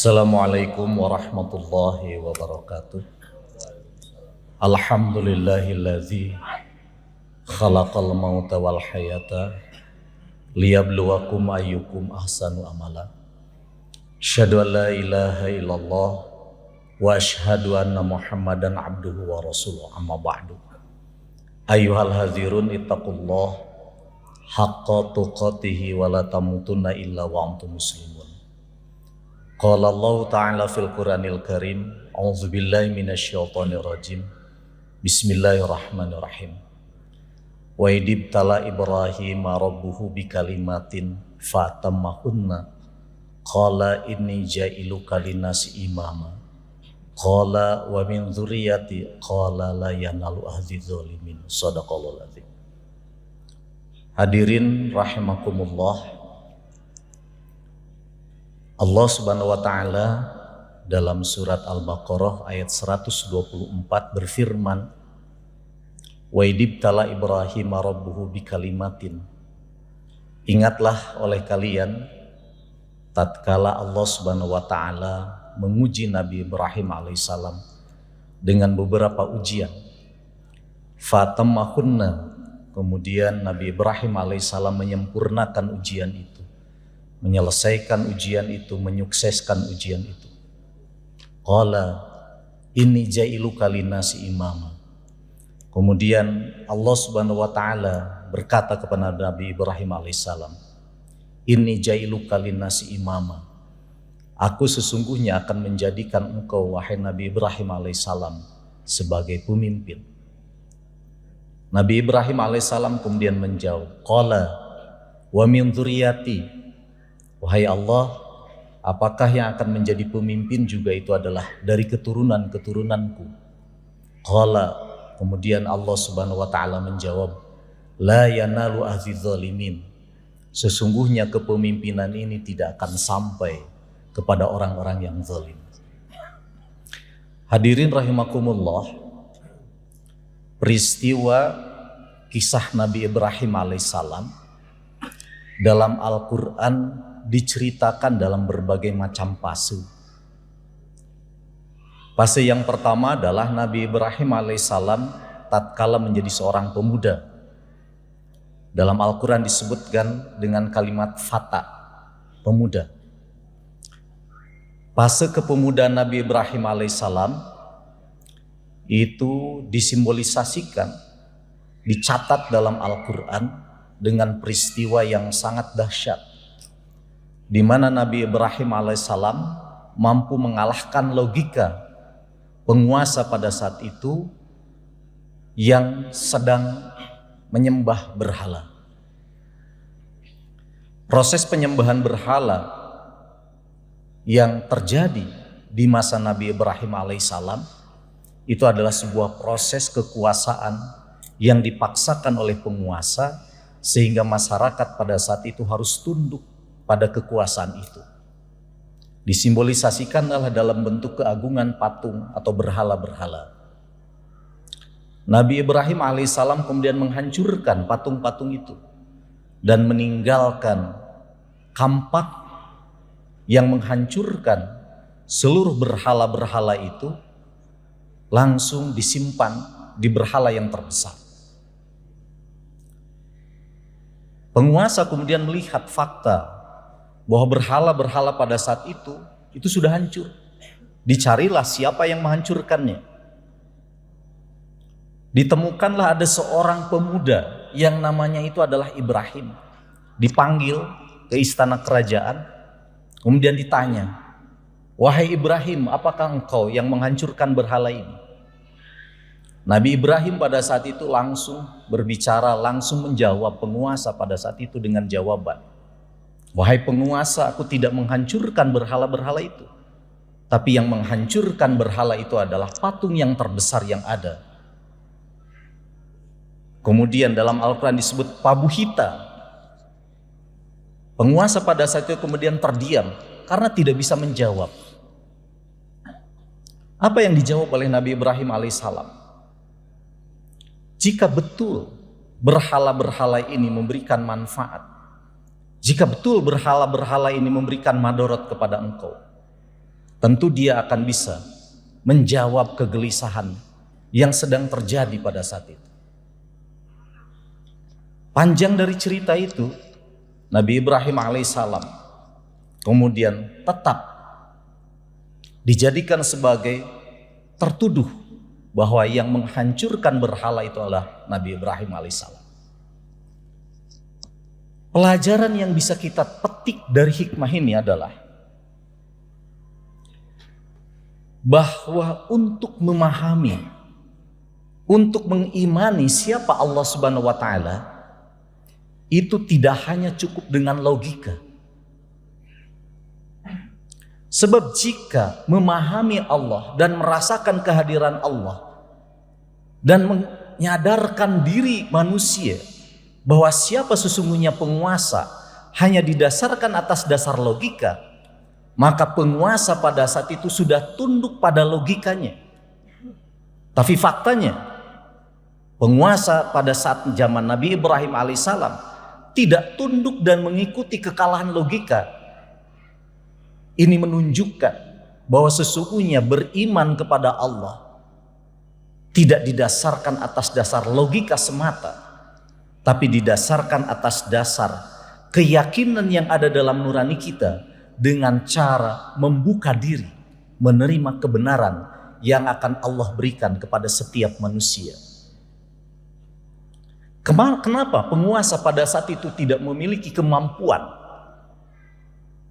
Assalamualaikum warahmatullahi wabarakatuh. Alhamdulillahillazi khalaqal mauta wal hayata liyabluwakum ayyukum ahsanu amala. Asyhadu an la ilaha illallah wa asyhadu anna Muhammadan abduhu wa rasuluh, amma ba'du. Ayyuhal hadzirun ittaqullah haqqa tuqatihi wa la tamutunna illa wa antum muslimun. Qala Allah Ta'ala fil Qur'anil Karim, a'udzu billahi minasyaitonir rajim. Bismillahirrahmanirrahim. Wa idibtala Ibrahim rabbuhu bikalimatin fatammahunna. Qala inni ja'iluka linnasi imama. Qala wa min dzurriyyati qala la yanalu ahdi dzalimin. Shadaqallahul adzim. Hadirin rahimakumullah. Allah Subhanahu wa taala dalam surat Al-Baqarah ayat 124 berfirman, wa idibtala Ibrahim rabbuhu bikalimatin. Ingatlah oleh kalian tatkala Allah Subhanahu wa taala menguji Nabi Ibrahim alaihissalam dengan beberapa ujian. Fatammahunna, kemudian Nabi Ibrahim alaihissalam menyempurnakan ujian itu, menyelesaikan ujian itu, menyukseskan ujian itu. Qala inni ja'iluka linnasi imama. Kemudian Allah Subhanahu wa taala berkata kepada Nabi Ibrahim alaihissalam, inni ja'iluka linnasi imama. Aku sesungguhnya akan menjadikan engkau, wahai Nabi Ibrahim alaihissalam, sebagai pemimpin. Nabi Ibrahim alaihissalam kemudian menjawab, qala wa min dzurriyyati. Wahai Allah, apakah yang akan menjadi pemimpin juga itu adalah dari keturunan-keturunanku? Qala, kemudian Allah Subhanahu wa taala menjawab, la yanalu ahdi dzalimin. Sesungguhnya kepemimpinan ini tidak akan sampai kepada orang-orang yang zalim. Hadirin rahimakumullah, peristiwa kisah Nabi Ibrahim alaihissalam dalam Al-Quran diceritakan dalam berbagai macam fase. Fase yang pertama adalah Nabi Ibrahim alaihissalam tatkala menjadi seorang pemuda. Dalam Al-Quran disebutkan dengan kalimat fata, pemuda. Fase kepemudaan Nabi Ibrahim alaihissalam itu disimbolisasikan, dicatat dalam Al-Quran dengan peristiwa yang sangat dahsyat, di mana Nabi Ibrahim alaihissalam mampu mengalahkan logika penguasa pada saat itu yang sedang menyembah berhala. Proses penyembahan berhala yang terjadi di masa Nabi Ibrahim alaihissalam itu adalah sebuah proses kekuasaan yang dipaksakan oleh penguasa, sehingga masyarakat pada saat itu harus tunduk pada kekuasaan itu. Disimbolisasikan adalah dalam bentuk keagungan patung atau berhala-berhala. Nabi Ibrahim alaihissalam kemudian menghancurkan patung-patung itu dan meninggalkan kampak yang menghancurkan seluruh berhala-berhala itu, langsung disimpan di berhala yang terbesar. Penguasa kemudian melihat fakta bahwa berhala-berhala pada saat itu sudah hancur. Dicarilah siapa yang menghancurkannya. Ditemukanlah ada seorang pemuda yang namanya itu adalah Ibrahim. Dipanggil ke istana kerajaan, kemudian ditanya, wahai Ibrahim, apakah engkau yang menghancurkan berhala ini? Nabi Ibrahim pada saat itu langsung berbicara, langsung menjawab penguasa pada saat itu dengan jawaban, wahai penguasa, aku tidak menghancurkan berhala-berhala itu. Tapi yang menghancurkan berhala itu adalah patung yang terbesar yang ada. Kemudian dalam Al-Quran disebut pabuhita. Penguasa pada saat itu kemudian terdiam karena tidak bisa menjawab. Apa yang dijawab oleh Nabi Ibrahim alaihissalam? Jika betul berhala-berhala ini memberikan manfaat, jika betul berhala-berhala ini memberikan madorot kepada engkau, tentu dia akan bisa menjawab kegelisahan yang sedang terjadi pada saat itu. Panjang dari cerita itu, Nabi Ibrahim alaihissalam kemudian tetap dijadikan sebagai tertuduh bahwa yang menghancurkan berhala itu adalah Nabi Ibrahim alaihissalam. Pelajaran yang bisa kita petik dari hikmah ini adalah bahwa untuk memahami, untuk mengimani siapa Allah Subhanahu wa taala, itu tidak hanya cukup dengan logika. Sebab jika memahami Allah dan merasakan kehadiran Allah dan menyadarkan diri manusia bahwa siapa sesungguhnya penguasa hanya didasarkan atas dasar logika, maka penguasa pada saat itu sudah tunduk pada logikanya. Tapi faktanya, penguasa pada saat zaman Nabi Ibrahim alaihissalam tidak tunduk dan mengikuti kekalahan logika. Ini menunjukkan bahwa sesungguhnya beriman kepada Allah tidak didasarkan atas dasar logika semata, tapi didasarkan atas dasar keyakinan yang ada dalam nurani kita dengan cara membuka diri, menerima kebenaran yang akan Allah berikan kepada setiap manusia. Kenapa penguasa pada saat itu tidak memiliki kemampuan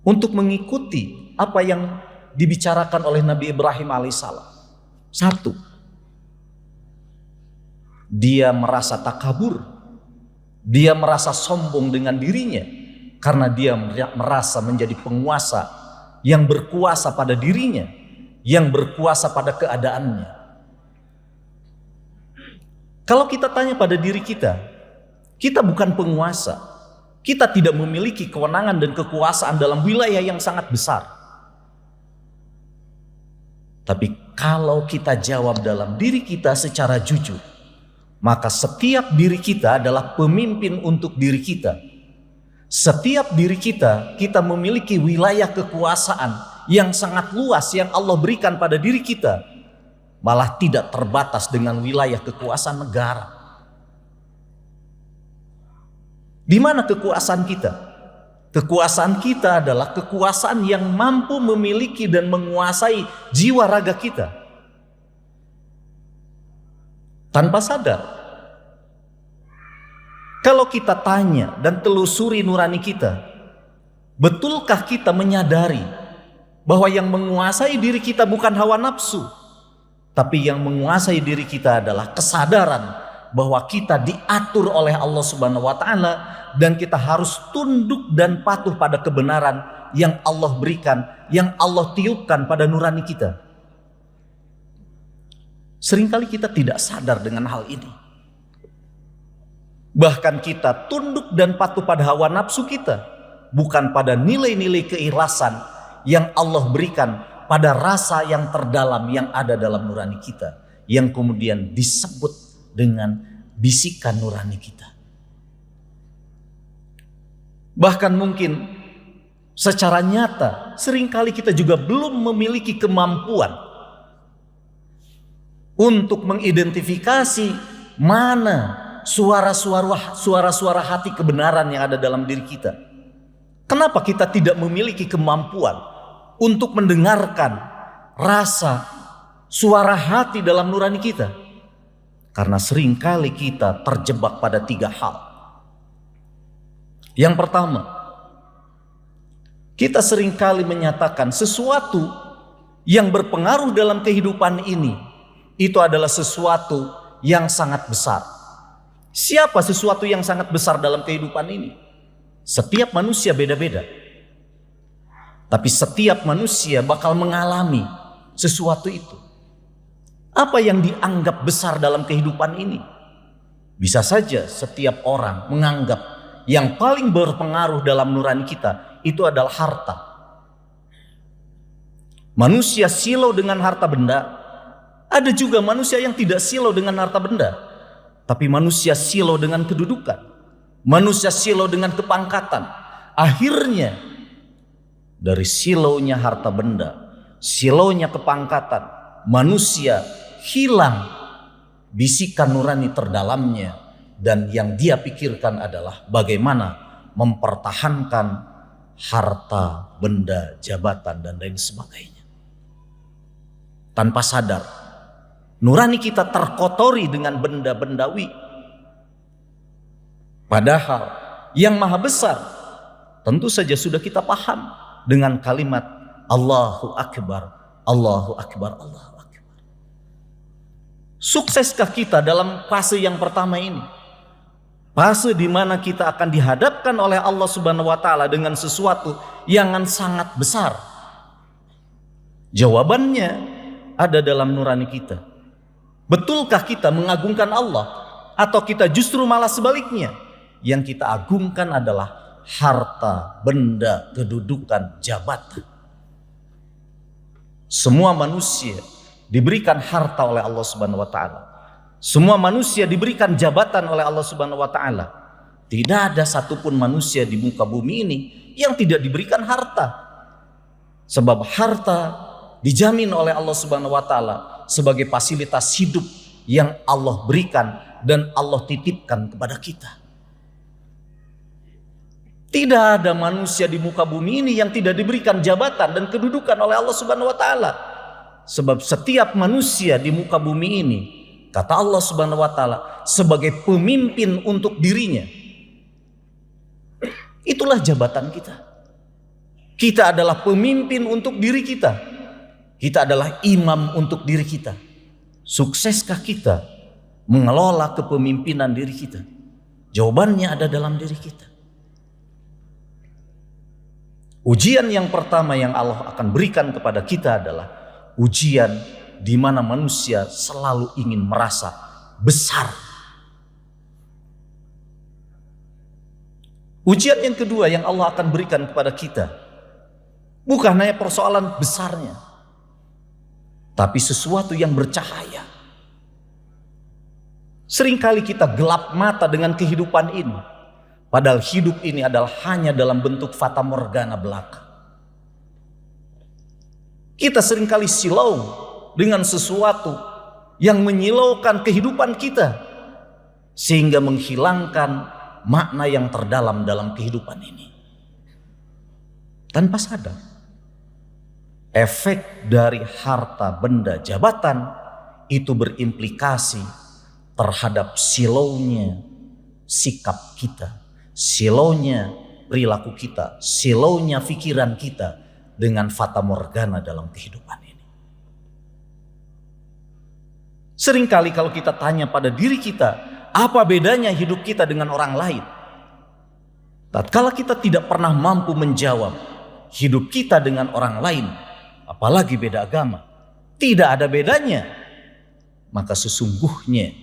untuk mengikuti apa yang dibicarakan oleh Nabi Ibrahim alaihissalam? Satu, dia merasa takabur, dia merasa sombong dengan dirinya karena dia merasa menjadi penguasa yang berkuasa pada dirinya, yang berkuasa pada keadaannya. Kalau kita tanya pada diri kita bukan penguasa. Kita tidak memiliki kewenangan dan kekuasaan dalam wilayah yang sangat besar. Tapi kalau kita jawab dalam diri kita secara jujur, maka setiap diri kita adalah pemimpin untuk diri kita. Setiap diri kita memiliki wilayah kekuasaan yang sangat luas yang Allah berikan pada diri kita. Malah tidak terbatas dengan wilayah kekuasaan negara. Di mana kekuasaan kita? Kekuasaan kita adalah kekuasaan yang mampu memiliki dan menguasai jiwa raga kita. Tanpa sadar. Kalau kita tanya dan telusuri nurani kita, betulkah kita menyadari bahwa yang menguasai diri kita bukan hawa nafsu, tapi yang menguasai diri kita adalah kesadaran bahwa kita diatur oleh Allah Subhanahu wa taala dan kita harus tunduk dan patuh pada kebenaran yang Allah berikan, yang Allah tiupkan pada nurani kita. Seringkali kita tidak sadar dengan hal ini. Bahkan kita tunduk dan patuh pada hawa nafsu kita, bukan pada nilai-nilai keikhlasan yang Allah berikan pada rasa yang terdalam yang ada dalam nurani kita, yang kemudian disebut dengan bisikan nurani kita. Bahkan mungkin secara nyata seringkali kita juga belum memiliki kemampuan untuk mengidentifikasi mana suara-suara hati kebenaran yang ada dalam diri kita. Kenapa kita tidak memiliki kemampuan untuk mendengarkan rasa suara hati dalam nurani kita? Karena seringkali kita terjebak pada 3 hal. Yang pertama, kita seringkali menyatakan sesuatu yang berpengaruh dalam kehidupan ini itu adalah sesuatu yang sangat besar. Siapa sesuatu yang sangat besar dalam kehidupan ini? Setiap manusia beda-beda. Tapi setiap manusia bakal mengalami sesuatu itu. Apa yang dianggap besar dalam kehidupan ini? Bisa saja setiap orang menganggap yang paling berpengaruh dalam nurani kita itu adalah harta. Manusia silau dengan harta benda. Ada juga manusia yang tidak silau dengan harta benda, tapi manusia silau dengan kedudukan. Manusia silau dengan kepangkatan. Akhirnya dari silaunya harta benda, silaunya kepangkatan, manusia hilang bisikan nurani terdalamnya, dan yang dia pikirkan adalah bagaimana mempertahankan harta, benda, jabatan, dan lain sebagainya. Tanpa sadar, nurani kita terkotori dengan benda-bendawi. Padahal yang maha besar tentu saja sudah kita paham dengan kalimat Allahu Akbar, Allahu Akbar, Allahu Akbar. Sukseskah kita dalam fase yang pertama ini? Fase di mana kita akan dihadapkan oleh Allah Subhanahu wa taala dengan sesuatu yang sangat besar. Jawabannya ada dalam nurani kita. Betulkah kita mengagungkan Allah, atau kita justru malah sebaliknya? Yang kita agungkan adalah harta, benda, kedudukan, jabatan. Semua manusia diberikan harta oleh Allah Subhanahu wa taala. Semua manusia diberikan jabatan oleh Allah Subhanahu wa taala. Tidak ada satupun manusia di muka bumi ini yang tidak diberikan harta. Sebab harta dijamin oleh Allah Subhanahu wa taala sebagai fasilitas hidup yang Allah berikan dan Allah titipkan kepada kita. Tidak ada manusia di muka bumi ini yang tidak diberikan jabatan dan kedudukan oleh Allah Subhanahu wa taala. Sebab setiap manusia di muka bumi ini, kata Allah Subhanahu wa taala, sebagai pemimpin untuk dirinya. Itulah jabatan kita. Kita adalah pemimpin untuk diri kita. Kita adalah imam untuk diri kita. Sukseskah kita mengelola kepemimpinan diri kita? Jawabannya ada dalam diri kita. Ujian yang pertama yang Allah akan berikan kepada kita adalah ujian di mana manusia selalu ingin merasa besar. Ujian yang kedua yang Allah akan berikan kepada kita bukan hanya persoalan besarnya, tapi sesuatu yang bercahaya. Seringkali kita gelap mata dengan kehidupan ini, padahal hidup ini adalah hanya dalam bentuk fata morgana belaka. Kita seringkali silau dengan sesuatu yang menyilaukan kehidupan kita, sehingga menghilangkan makna yang terdalam dalam kehidupan ini. Tanpa sadar, efek dari harta, benda, jabatan itu berimplikasi terhadap silaunya sikap kita, silaunya perilaku kita, silaunya pikiran kita dengan fata morgana dalam kehidupan ini. Seringkali kalau kita tanya pada diri kita, apa bedanya hidup kita dengan orang lain? Tatkala kita tidak pernah mampu menjawab hidup kita dengan orang lain, apalagi beda agama, tidak ada bedanya, maka sesungguhnya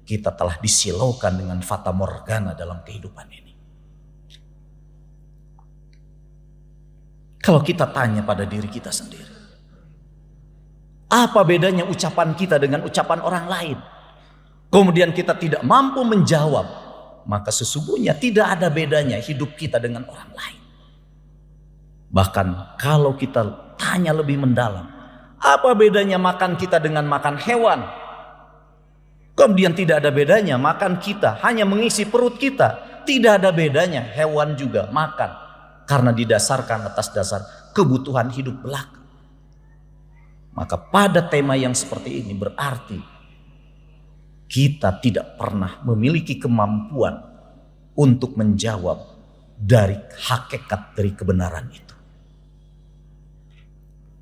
kita telah disilaukan dengan fata morgana dalam kehidupan ini. Kalau kita tanya pada diri kita sendiri, apa bedanya ucapan kita dengan ucapan orang lain? Kemudian kita tidak mampu menjawab, maka sesungguhnya tidak ada bedanya hidup kita dengan orang lain. Bahkan kalau kita tanya lebih mendalam, apa bedanya makan kita dengan makan hewan? Kemudian tidak ada bedanya makan kita hanya mengisi perut kita. Tidak ada bedanya hewan juga makan, karena didasarkan atas dasar kebutuhan hidup belaka. Maka pada tema yang seperti ini berarti kita tidak pernah memiliki kemampuan untuk menjawab dari hakikat dari kebenaran itu.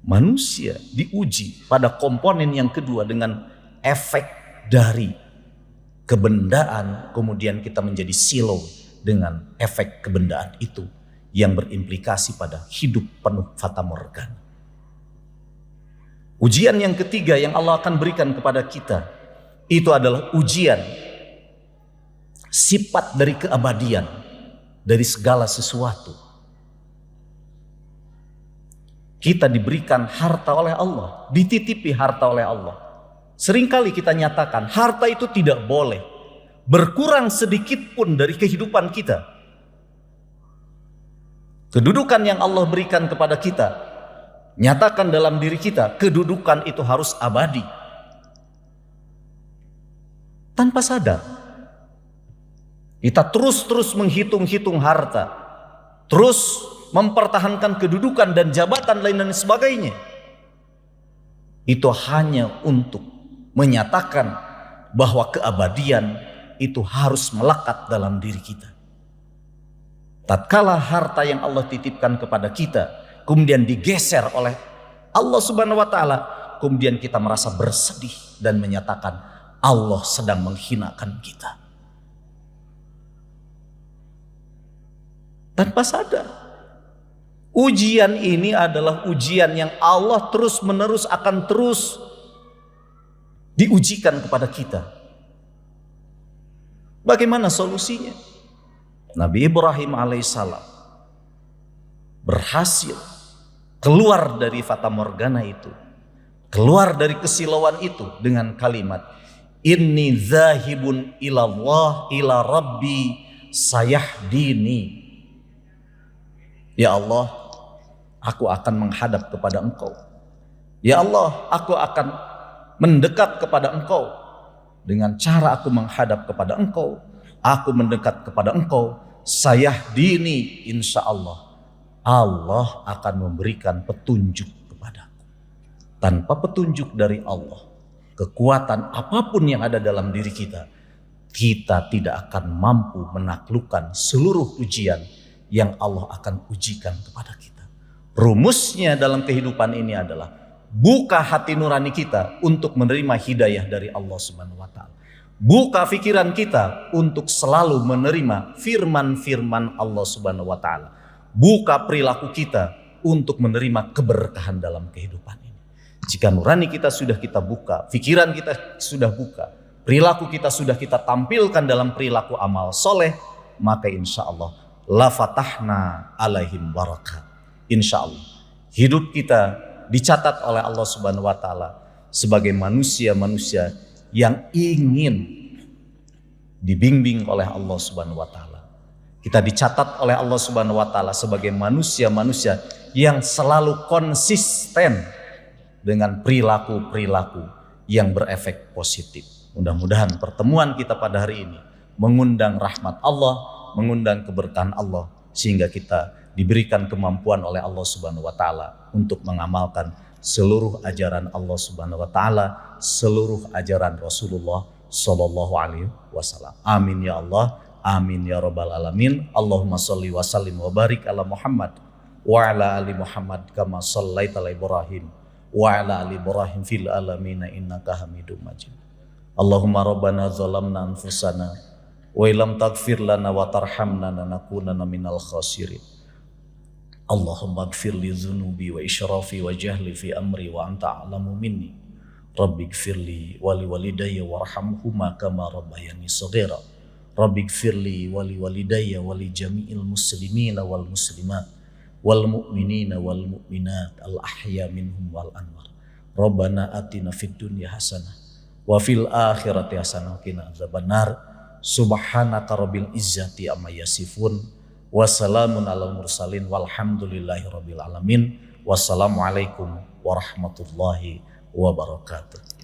Manusia diuji pada komponen yang kedua dengan efek dari kebendaan, kemudian kita menjadi silau dengan efek kebendaan itu yang berimplikasi pada hidup penuh fata morgana. Ujian yang ketiga yang Allah akan berikan kepada kita itu adalah ujian sifat dari keabadian dari segala sesuatu. Kita diberikan harta oleh Allah, dititipi harta oleh Allah. Seringkali kita nyatakan harta itu tidak boleh berkurang sedikit pun dari kehidupan kita. Kedudukan yang Allah berikan kepada kita Nyatakan dalam diri kita kedudukan itu harus abadi. Tanpa sadar kita terus menghitung-hitung harta, terus mempertahankan kedudukan dan jabatan lain dan sebagainya. Itu hanya untuk menyatakan bahwa keabadian itu harus melekat dalam diri kita. Tatkala harta yang Allah titipkan kepada kita kemudian digeser oleh Allah Subhanahu wa taala, kemudian kita merasa bersedih dan menyatakan Allah sedang menghinakan kita. Tanpa sadar. Ujian ini adalah ujian yang Allah terus-menerus akan terus diujikan kepada kita. Bagaimana solusinya? Nabi Ibrahim alaihissalam berhasil keluar dari fata morgana itu, keluar dari kesilauan itu dengan kalimat, inni zahibun ilallah ila rabbi sayahdini. Ya Allah, aku akan menghadap kepada Engkau. Ya Allah, aku akan mendekat kepada Engkau. Dengan cara aku menghadap kepada Engkau, aku mendekat kepada Engkau, sayahdini, insya Allah Allah akan memberikan petunjuk kepadaku. Tanpa petunjuk dari Allah, kekuatan apapun yang ada dalam diri kita, kita tidak akan mampu menaklukkan seluruh ujian yang Allah akan ujikan kepada kita. Rumusnya dalam kehidupan ini adalah buka hati nurani kita untuk menerima hidayah dari Allah Subhanahu wa taala. Buka pikiran kita untuk selalu menerima firman-firman Allah Subhanahu wa taala. Buka perilaku kita untuk menerima keberkahan dalam kehidupan ini. Jika nurani kita sudah kita buka, pikiran kita sudah buka, perilaku kita sudah kita tampilkan dalam perilaku amal soleh, maka insya Allah la fatahna alaihim barakat. Insya Allah hidup kita dicatat oleh Allah Subhanahu wa taala sebagai manusia-manusia yang ingin dibimbing oleh Allah Subhanahu wa taala. Kita dicatat oleh Allah Subhanahu wa taala sebagai manusia-manusia yang selalu konsisten dengan perilaku-perilaku yang berefek positif. Mudah-mudahan pertemuan kita pada hari ini mengundang rahmat Allah, mengundang keberkahan Allah, sehingga kita diberikan kemampuan oleh Allah Subhanahu wa taala untuk mengamalkan seluruh ajaran Allah Subhanahu wa taala, seluruh ajaran Rasulullah sallallahu alaihi wasallam. Amin ya Allah, amin ya rabbal alamin. Allahumma shalli wa sallim wa barik ala Muhammad wa ala ali Muhammad kama shallaita ala Ibrahim wa ala ali Ibrahim fil alamin innaka Hamidum Majid. Allahumma rabbana zalamna anfusana wa illam taghfir lana wa tarhamna lanakunanna minal khasirin. Allahumma ighfir li dhunubi wa israfi wa jahli fi amri wa anta a'lamu minni. Rabbi ighfirli wa li walidayya warhamhuma kama rabbayani shaghira. Rabbi ighfirli wa li walidayya wa li jami'il muslimina wal muslimat wal mu'minina wal mu'minat al ahya minhum wal anwar. Rabbana atina fid dunya hasanah wa fil akhirati hasanah wa qina adzabannar. Subhanaka rabbil izzati amma yasifun. Wassalamun alal mursalin walhamdulillahi rabbil alamin. Wassalamualaikum warahmatullahi wabarakatuh.